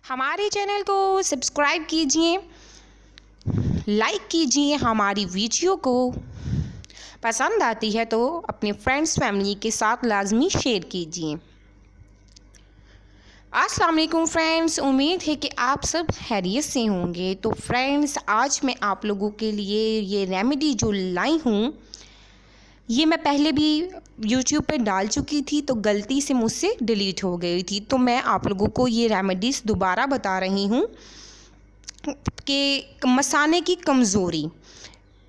हमारे चैनल को सब्सक्राइब कीजिए, लाइक कीजिए, हमारी वीडियो को पसंद आती है तो अपने फ्रेंड्स फैमिली के साथ लाजमी शेयर कीजिए। अस्सलाम वालेकुम फ्रेंड्स, उम्मीद है कि आप सब खैरियत से होंगे। तो फ्रेंड्स, आज मैं आप लोगों के लिए ये रेमेडी जो लाई हूँ, ये मैं पहले भी YouTube पे डाल चुकी थी तो गलती से मुझसे डिलीट हो गई थी। तो मैं आप लोगों को ये रेमेडीज़ दोबारा बता रही हूँ कि मसाने की कमज़ोरी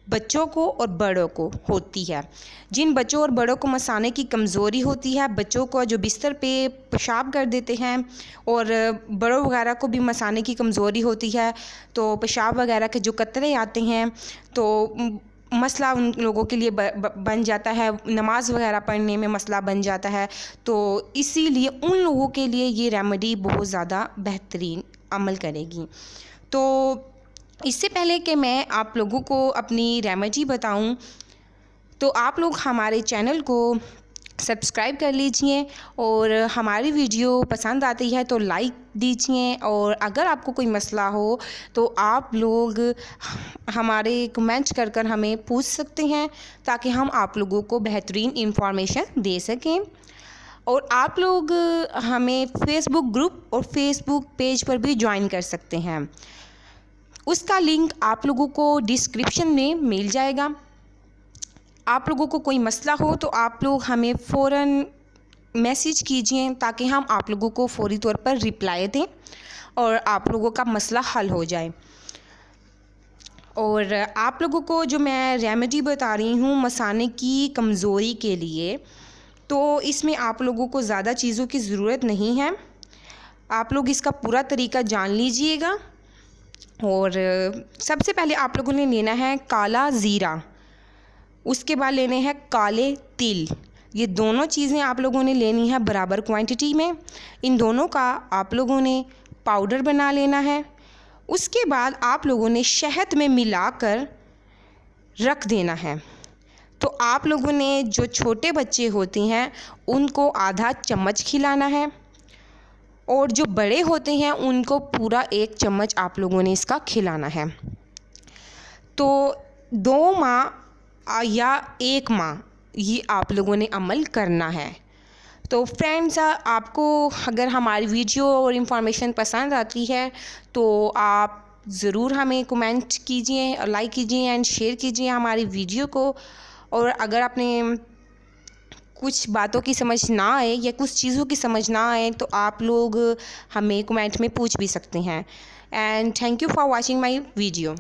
बच्चों को और बड़ों को होती है। जिन बच्चों और बड़ों को मसाने की कमज़ोरी होती है, बच्चों को जो बिस्तर पे पेशाब कर देते हैं और बड़ों वगैरह को भी मसाने की कमज़ोरी होती है, तो पेशाब वगैरह के जो कतरे आते हैं तो मसला उन लोगों के लिए बन जाता है, नमाज वगैरह पढ़ने में मसला बन जाता है। तो इसीलिए उन लोगों के लिए ये रेमेडी बहुत ज़्यादा बेहतरीन अमल करेगी। तो इससे पहले कि मैं आप लोगों को अपनी रेमेडी बताऊं, तो आप लोग हमारे चैनल को सब्सक्राइब कर लीजिए और हमारी वीडियो पसंद आती है तो लाइक दीजिए। और अगर आपको कोई मसला हो तो आप लोग हमारे कमेंट कर हमें पूछ सकते हैं ताकि हम आप लोगों को बेहतरीन इंफॉर्मेशन दे सकें। और आप लोग हमें फेसबुक ग्रुप और फेसबुक पेज पर भी ज्वाइन कर सकते हैं, उसका लिंक आप लोगों को डिस्क्रिप्शन में मिल जाएगा। आप लोगों को कोई मसला हो तो आप लोग हमें फ़ौरन मैसेज कीजिए ताकि हम आप लोगों को फ़ौरी तौर पर रिप्लाई दें और आप लोगों का मसला हल हो जाए। और आप लोगों को जो मैं रेमेडी बता रही हूँ मसाने की कमज़ोरी के लिए, तो इसमें आप लोगों को ज़्यादा चीज़ों की ज़रूरत नहीं है। आप लोग इसका पूरा तरीका जान लीजिएगा। और सबसे पहले आप लोगों ने लेना है काला ज़ीरा, उसके बाद लेने हैं काले तिल। ये दोनों चीज़ें आप लोगों ने लेनी है बराबर क्वांटिटी में। इन दोनों का आप लोगों ने पाउडर बना लेना है। उसके बाद आप लोगों ने शहद में मिलाकर रख देना है। तो आप लोगों ने जो छोटे बच्चे होते हैं उनको आधा चम्मच खिलाना है और जो बड़े होते हैं उनको पूरा 1 चम्मच आप लोगों ने इसका खिलाना है। तो 2 माह या 1 माह ये आप लोगों ने अमल करना है। तो फ्रेंड्स, आपको अगर हमारी वीडियो और इन्फॉर्मेशन पसंद आती है तो आप ज़रूर हमें कमेंट कीजिए और लाइक कीजिए एंड शेयर कीजिए हमारी वीडियो को। और अगर आपने कुछ बातों की समझ ना आए या कुछ चीज़ों की समझ ना आए तो आप लोग हमें कमेंट में पूछ भी सकते हैं। And thank you for watching my video.